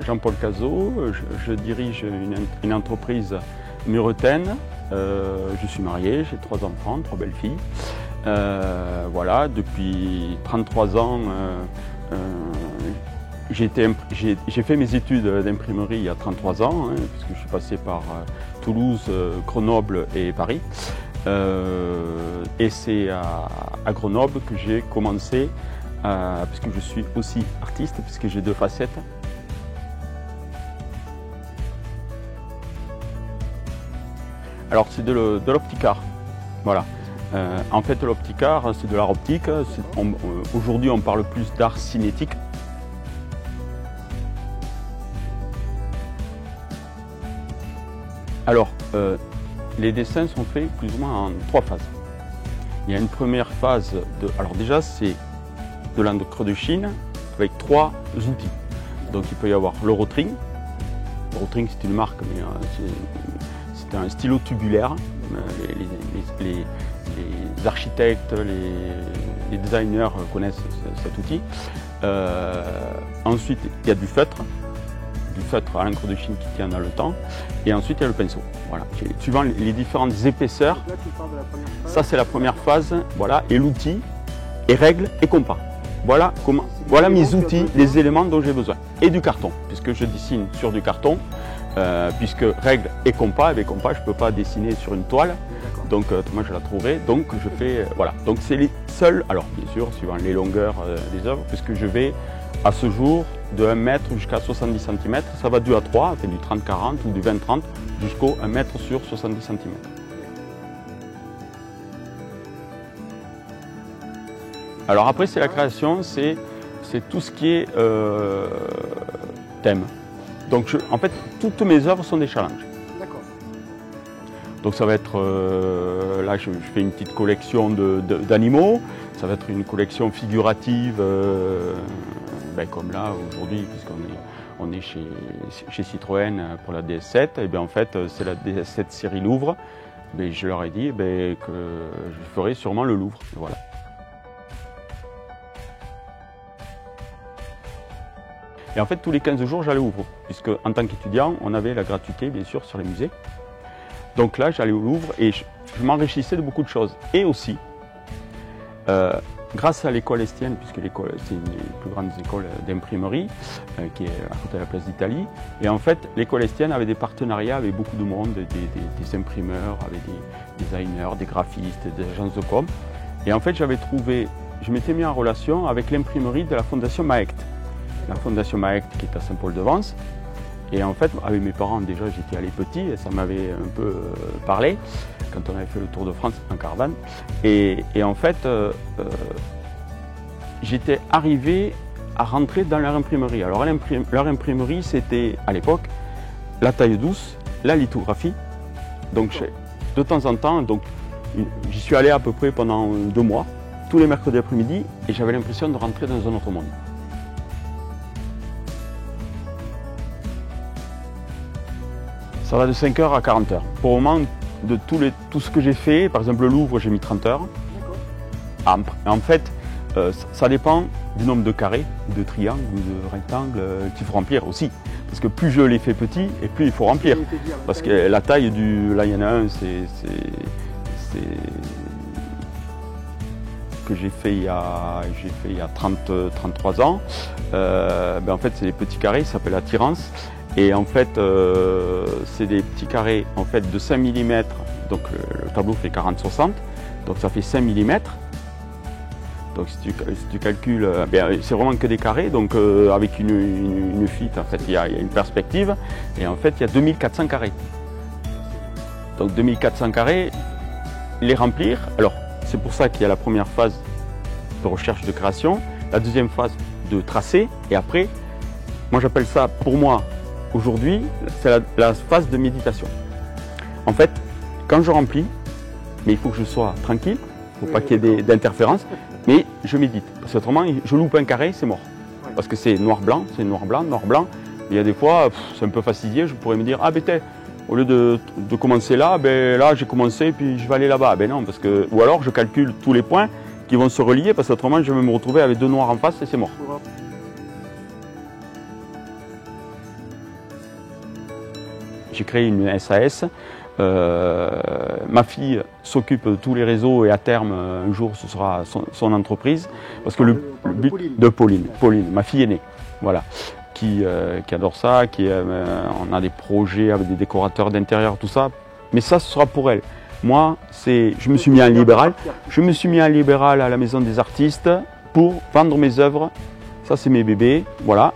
Jean-Paul Cazot, je dirige une entreprise muretaine. Je suis marié, j'ai 3 enfants, 3 belles filles. Voilà, depuis 33 ans, j'ai fait mes études d'imprimerie il y a 33 ans, puisque je suis passé par Toulouse, Grenoble et Paris. Et c'est à Grenoble que j'ai commencé, puisque je suis aussi artiste, puisque j'ai 2 facettes. Alors c'est de l'optic art, voilà. En fait l'optic art c'est de l'art optique, aujourd'hui on parle plus d'art cinétique. Alors les dessins sont faits plus ou moins en 3 phases. Il y a une première phase, alors déjà c'est de l'encre de Chine avec 3 outils. Donc il peut y avoir le Rotring. Le Rotring c'est une marque, mais c'est un stylo tubulaire. Les architectes, les designers connaissent cet outil. Ensuite, il y a du feutre à l'encre de Chine qui tient dans le temps. Et ensuite, il y a le pinceau. Voilà. Suivant les différentes épaisseurs, ça c'est la première phase. Voilà. Et l'outil, et règle et compas. Voilà mes outils, les éléments dont j'ai besoin. Et du carton, puisque je dessine sur du carton. Puisque règle et compas, je ne peux pas dessiner sur une toile, donc moi je la trouverai, donc je fais, voilà. Donc c'est les seuls, alors bien sûr, suivant les longueurs des œuvres, puisque je vais à ce jour de 1 mètre jusqu'à 70 cm, ça va du A3, enfin du 30-40 ou du 20-30, jusqu'au 1 mètre sur 70 cm. Alors après c'est la création, c'est tout ce qui est thème. Donc en fait, toutes mes œuvres sont des challenges. D'accord. Donc ça va être, là je fais une petite collection d'animaux, ça va être une collection figurative, comme là aujourd'hui, puisqu'on est chez Citroën pour la DS7, et bien en fait c'est la DS7 série Louvre, mais je leur ai dit que je ferai sûrement le Louvre, voilà. Et en fait, tous les 15 jours, j'allais au Louvre, puisque en tant qu'étudiant, on avait la gratuité, bien sûr, sur les musées. Donc là, j'allais au Louvre et je m'enrichissais de beaucoup de choses. Et aussi, grâce à l'école Estienne, puisque l'école, c'est une des plus grandes écoles d'imprimerie, qui est à côté de la place d'Italie. Et en fait, l'école Estienne avait des partenariats avec beaucoup de monde, des imprimeurs, avec des designers, des graphistes, des agences de com. Et en fait, je m'étais mis en relation avec l'imprimerie de la Fondation Maeckt. La Fondation Maeckt qui est à Saint-Paul-de-Vence. Et en fait, avec mes parents, déjà, j'étais allé petit et ça m'avait un peu parlé quand on avait fait le Tour de France en caravane. Et en fait, j'étais arrivé à rentrer dans leur imprimerie. Alors, leur imprimerie, c'était à l'époque la taille douce, la lithographie. Donc, de temps en temps, j'y suis allé à peu près pendant 2 mois, tous les mercredis après-midi, et j'avais l'impression de rentrer dans un autre monde. Ça va de 5 heures à 40 heures. Pour le moment, de tout ce que j'ai fait, par exemple le Louvre, j'ai mis 30 heures. En fait, ça dépend du nombre de carrés, de triangles ou de rectangles qu'il faut remplir aussi. Parce que plus je les fais petits, et plus il faut remplir. Parce que la taille là il y en a un, que j'ai fait il y a 33 ans. En fait, c'est des petits carrés, ça s'appelle attirance. Et en fait, c'est des petits carrés en fait, de 5 mm, donc le tableau fait 40-60, donc ça fait 5 mm. Donc si tu calcules, c'est vraiment que des carrés, donc avec une fuite, en fait, il y a une perspective, et en fait, il y a 2400 carrés. Donc 2400 carrés, les remplir, alors c'est pour ça qu'il y a la première phase de recherche de création, la deuxième phase de tracé, et après, moi j'appelle ça, pour moi, aujourd'hui, c'est la phase de méditation. En fait, quand je remplis, mais il faut que je sois tranquille, il ne faut pas qu'il y ait d'interférences, mais je médite. Parce qu'autrement, je loupe un carré, c'est mort. Parce que c'est noir-blanc, c'est noir-blanc, noir-blanc. Il y a des fois, c'est un peu fastidieux, je pourrais me dire, au lieu de commencer là, là j'ai commencé, puis je vais aller là-bas. Non, parce que, ou alors je calcule tous les points qui vont se relier, parce qu'autrement, je vais me retrouver avec 2 noirs en face et c'est mort. j'ai créé une SAS. Ma fille s'occupe de tous les réseaux et à terme, un jour, ce sera son entreprise. Parce que le but de Pauline, ma fille aînée, voilà, qui adore ça, on a des projets avec des décorateurs d'intérieur, tout ça. Mais ça, ce sera pour elle. Moi, je me suis mis en libéral. Je me suis mis en libéral à la Maison des Artistes pour vendre mes œuvres. Ça, c'est mes bébés, voilà,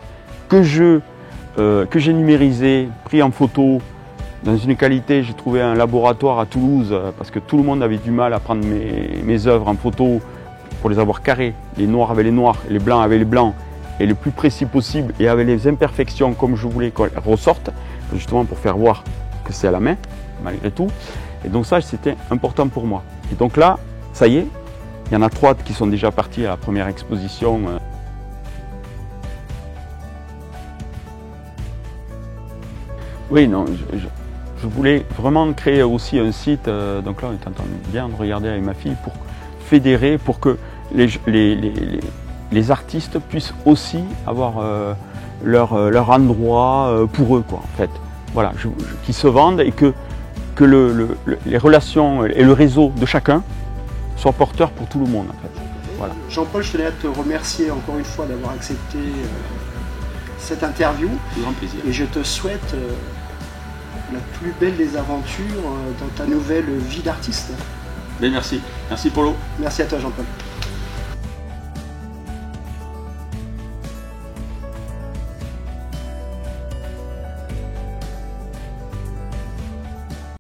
que j'ai numérisé, pris en photo. Dans une qualité, j'ai trouvé un laboratoire à Toulouse parce que tout le monde avait du mal à prendre mes œuvres en photo pour les avoir carrées, les noirs avec les noirs, les blancs avec les blancs, et le plus précis possible et avec les imperfections comme je voulais qu'elles ressortent, justement pour faire voir que c'est à la main, malgré tout. Et donc ça, c'était important pour moi. Et donc là, ça y est, il y en a 3 qui sont déjà partis à la première exposition. Oui, non, je voulais vraiment créer aussi un site, donc là on est en train de bien regarder avec ma fille, pour fédérer, pour que les artistes puissent aussi avoir leur endroit pour eux, quoi, en fait. Voilà, qu'ils se vendent et que les relations et le réseau de chacun soient porteurs pour tout le monde, en fait. Voilà. Jean-Paul, je tenais à te remercier encore une fois d'avoir accepté cette interview. Grand plaisir. Et je te souhaite la plus belle des aventures dans ta nouvelle vie d'artiste. Bien, merci. Merci Polo. Merci à toi Jean-Paul.